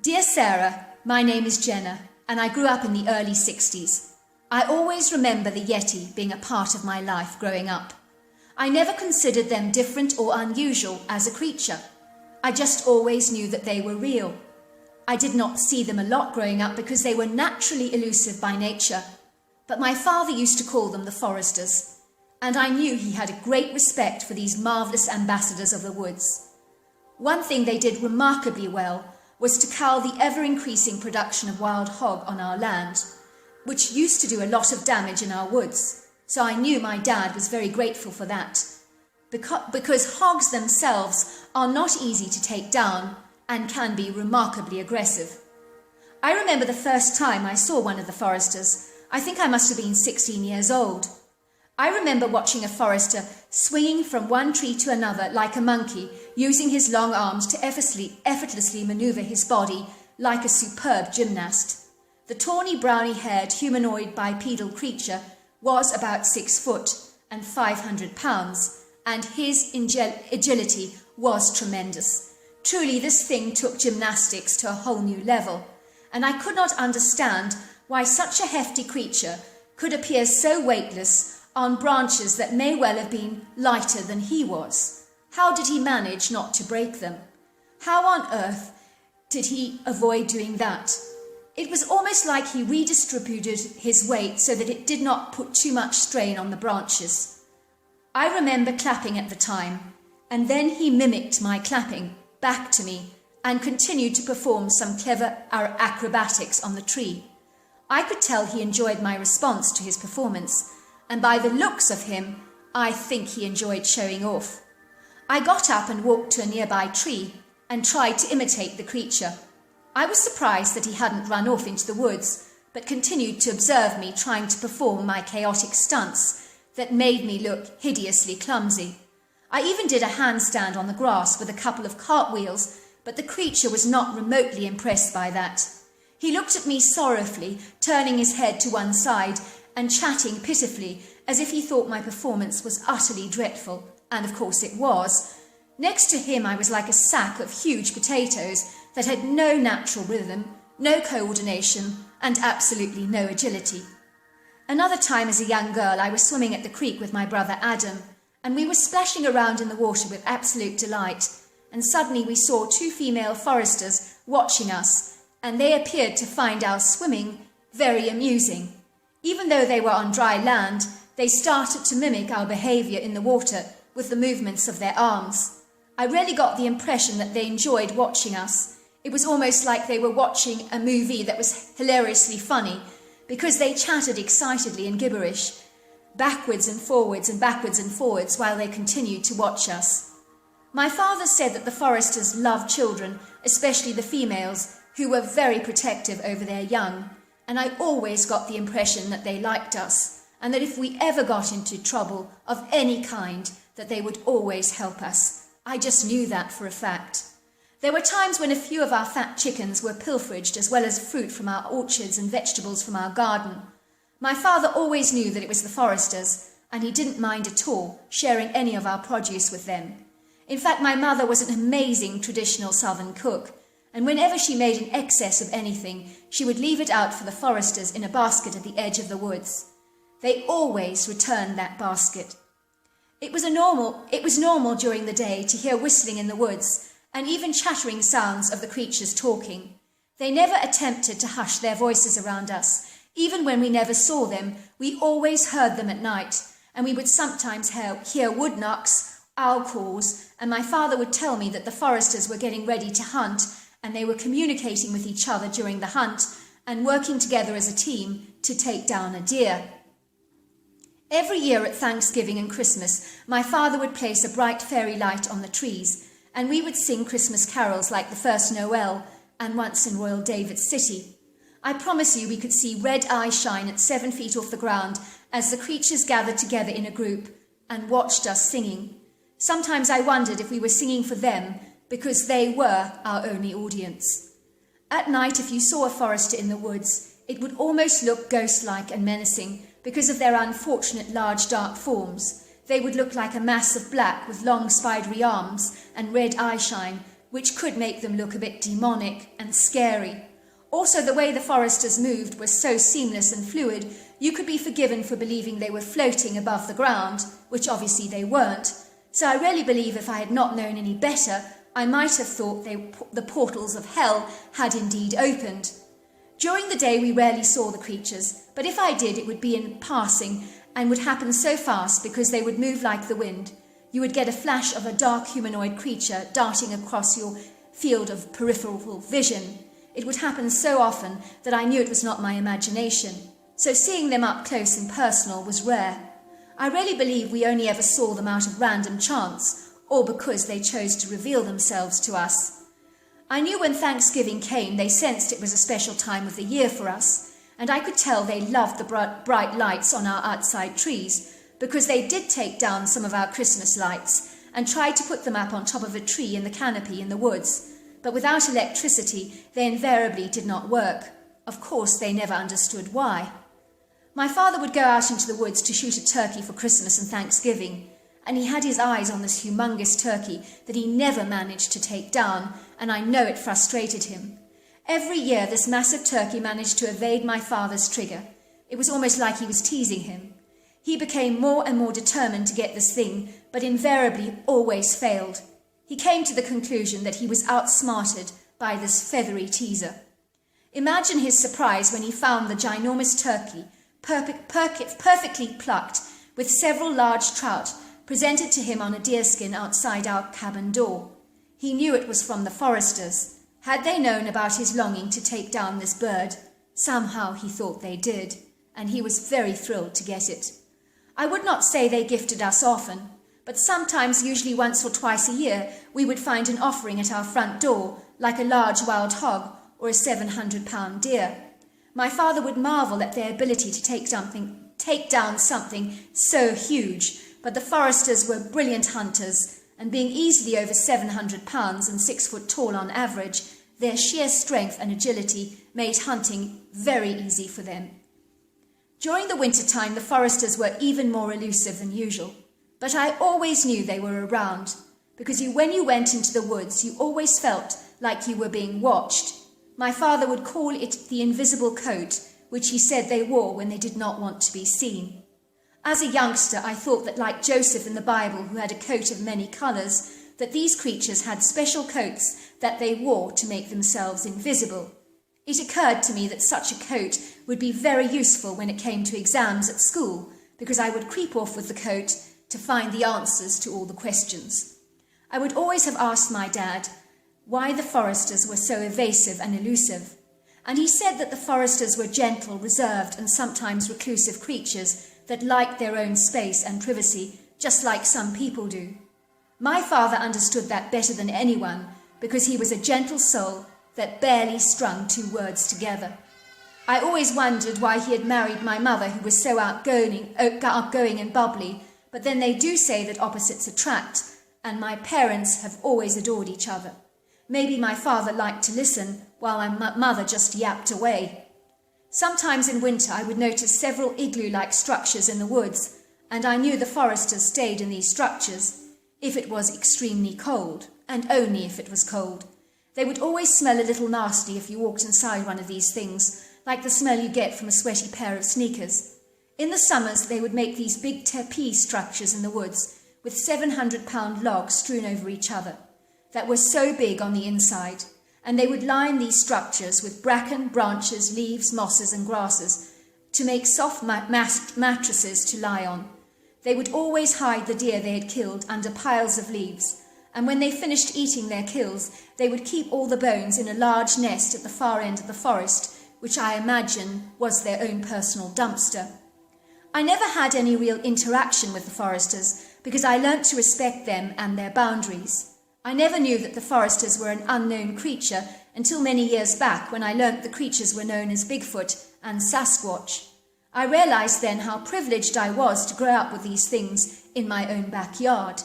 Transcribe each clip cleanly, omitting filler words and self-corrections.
Dear Sarah, my name is Jenna, and I grew up in the early 60s. I always remember the Yeti being a part of my life growing up. I never considered them different or unusual as a creature. I just always knew that they were real. I did not see them a lot growing up because they were naturally elusive by nature, but my father used to call them the foresters, and I knew he had a great respect for these marvellous ambassadors of the woods. One thing they did remarkably well was to cull the ever-increasing production of wild hog on our land, which used to do a lot of damage in our woods, so I knew my dad was very grateful for that, because hogs themselves are not easy to take down and can be remarkably aggressive. I remember the first time I saw one of the foresters. I think I must have been 16 years old. I remember watching a forester swinging from one tree to another like a monkey, using his long arms to effortlessly maneuver his body like a superb gymnast. The tawny, browny-haired, humanoid bipedal creature was about 6 foot and 500 pounds, and his agility was tremendous. Truly, this thing took gymnastics to a whole new level, and I could not understand why such a hefty creature could appear so weightless on branches that may well have been lighter than he was. How did he manage not to break them? How on earth did he avoid doing that? It was almost like he redistributed his weight so that it did not put too much strain on the branches. I remember clapping at the time, and then he mimicked my clapping back to me and continued to perform some clever acrobatics on the tree. I could tell he enjoyed my response to his performance, and by the looks of him, I think he enjoyed showing off. I got up and walked to a nearby tree and tried to imitate the creature. I was surprised that he hadn't run off into the woods, but continued to observe me trying to perform my chaotic stunts that made me look hideously clumsy. I even did a handstand on the grass with a couple of cartwheels, but the creature was not remotely impressed by that. He looked at me sorrowfully, turning his head to one side and chatting pitifully as if he thought my performance was utterly dreadful, and of course it was. Next to him I was like a sack of huge potatoes that had no natural rhythm, no coordination, and absolutely no agility. Another time as a young girl I was swimming at the creek with my brother Adam, and we were splashing around in the water with absolute delight, and suddenly we saw 2 female foresters watching us, and they appeared to find our swimming very amusing. Even though they were on dry land, they started to mimic our behaviour in the water with the movements of their arms. I really got the impression that they enjoyed watching us. It was almost like they were watching a movie that was hilariously funny, because they chatted excitedly in gibberish, backwards and forwards while they continued to watch us. My father said that the foresters loved children, especially the females, who were very protective over their young, and I always got the impression that they liked us, and that if we ever got into trouble of any kind, that they would always help us. I just knew that for a fact. There were times when a few of our fat chickens were pilferaged, as well as fruit from our orchards and vegetables from our garden. My father always knew that it was the foresters, and he didn't mind at all sharing any of our produce with them. In fact, my mother was an amazing traditional southern cook, and whenever she made an excess of anything, she would leave it out for the foresters in a basket at the edge of the woods. They always returned that basket. It was normal during the day to hear whistling in the woods, and even chattering sounds of the creatures talking. They never attempted to hush their voices around us. Even when we never saw them, we always heard them at night, and we would sometimes hear wood knocks, owl calls, and my father would tell me that the foresters were getting ready to hunt, and they were communicating with each other during the hunt and working together as a team to take down a deer. Every year at Thanksgiving and Christmas, my father would place a bright fairy light on the trees, and we would sing Christmas carols like the First Noel and Once in Royal David's City. I promise you we could see red eyes shine at 7 feet off the ground as the creatures gathered together in a group and watched us singing. Sometimes I wondered if we were singing for them because they were our only audience. At night, if you saw a forester in the woods, it would almost look ghost-like and menacing because of their unfortunate large dark forms. They would look like a mass of black with long spidery arms and red eyeshine, which could make them look a bit demonic and scary. Also, the way the foresters moved was so seamless and fluid, you could be forgiven for believing they were floating above the ground, which obviously they weren't. So I really believe if I had not known any better, I might have thought the portals of hell had indeed opened. During the day we rarely saw the creatures, but if I did, it would be in passing and would happen so fast because they would move like the wind. You would get a flash of a dark humanoid creature darting across your field of peripheral vision. It would happen so often that I knew it was not my imagination. So seeing them up close and personal was rare. I really believe we only ever saw them out of random chance, or because they chose to reveal themselves to us. I knew when Thanksgiving came, they sensed it was a special time of the year for us, and I could tell they loved the bright lights on our outside trees, because they did take down some of our Christmas lights and tried to put them up on top of a tree in the canopy in the woods. But without electricity, they invariably did not work. Of course, they never understood why. My father would go out into the woods to shoot a turkey for Christmas and Thanksgiving, and he had his eyes on this humongous turkey that he never managed to take down, and I know it frustrated him. Every year, this massive turkey managed to evade my father's trigger. It was almost like he was teasing him. He became more and more determined to get this thing, but invariably always failed. He came to the conclusion that he was outsmarted by this feathery teaser. Imagine his surprise when he found the ginormous turkey, perfectly plucked, with several large trout, presented to him on a deerskin outside our cabin door. He knew it was from the foresters. Had they known about his longing to take down this bird? Somehow he thought they did, and he was very thrilled to get it. I would not say they gifted us often, but sometimes, usually once or twice a year, we would find an offering at our front door, like a large wild hog or a 700-pound deer. My father would marvel at their ability to take down something so huge, but the foresters were brilliant hunters, and being easily over 700 pounds and 6 foot tall on average, their sheer strength and agility made hunting very easy for them. During the winter time, the foresters were even more elusive than usual, but I always knew they were around, because when you went into the woods, you always felt like you were being watched. My father would call it the invisible coat, which he said they wore when they did not want to be seen. As a youngster, I thought that, like Joseph in the Bible, who had a coat of many colours, that these creatures had special coats that they wore to make themselves invisible. It occurred to me that such a coat would be very useful when it came to exams at school, because I would creep off with the coat to find the answers to all the questions. I would always have asked my dad why the foresters were so evasive and elusive, and he said that the foresters were gentle, reserved, and sometimes reclusive creatures that liked their own space and privacy, just like some people do. My father understood that better than anyone, because he was a gentle soul that barely strung 2 words together. I always wondered why he had married my mother, who was so outgoing and bubbly, but then they do say that opposites attract, and my parents have always adored each other. Maybe my father liked to listen, while my mother just yapped away. Sometimes in winter I would notice several igloo-like structures in the woods, and I knew the foresters stayed in these structures if it was extremely cold, and only if it was cold. They would always smell a little nasty if you walked inside one of these things, like the smell you get from a sweaty pair of sneakers. In the summers they would make these big teepee structures in the woods, with 700-pound logs strewn over each other, that were so big on the inside, and they would line these structures with bracken, branches, leaves, mosses and grasses to make soft mattresses to lie on. They would always hide the deer they had killed under piles of leaves, and when they finished eating their kills, they would keep all the bones in a large nest at the far end of the forest, which I imagine was their own personal dumpster. I never had any real interaction with the foresters because I learnt to respect them and their boundaries. I never knew that the foresters were an unknown creature until many years back, when I learnt the creatures were known as Bigfoot and Sasquatch. I realised then how privileged I was to grow up with these things in my own backyard.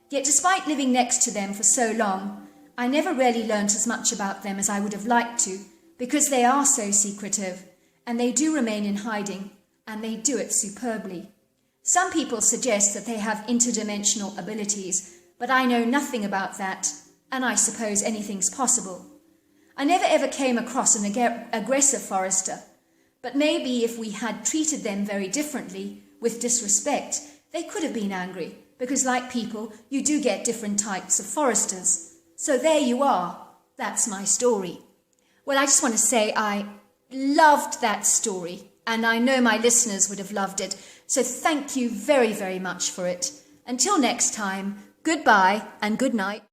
Yet despite living next to them for so long, I never really learnt as much about them as I would have liked to, because they are so secretive, and they do remain in hiding, and they do it superbly. Some people suggest that they have interdimensional abilities, but I know nothing about that, and I suppose anything's possible. I never ever came across an aggressive forester, but maybe if we had treated them very differently, with disrespect, they could have been angry, because like people, you do get different types of foresters. So there you are. That's my story. Well, I just want to say I loved that story, and I know my listeners would have loved it. So thank you very, very much for it. Until next time, goodbye and good night.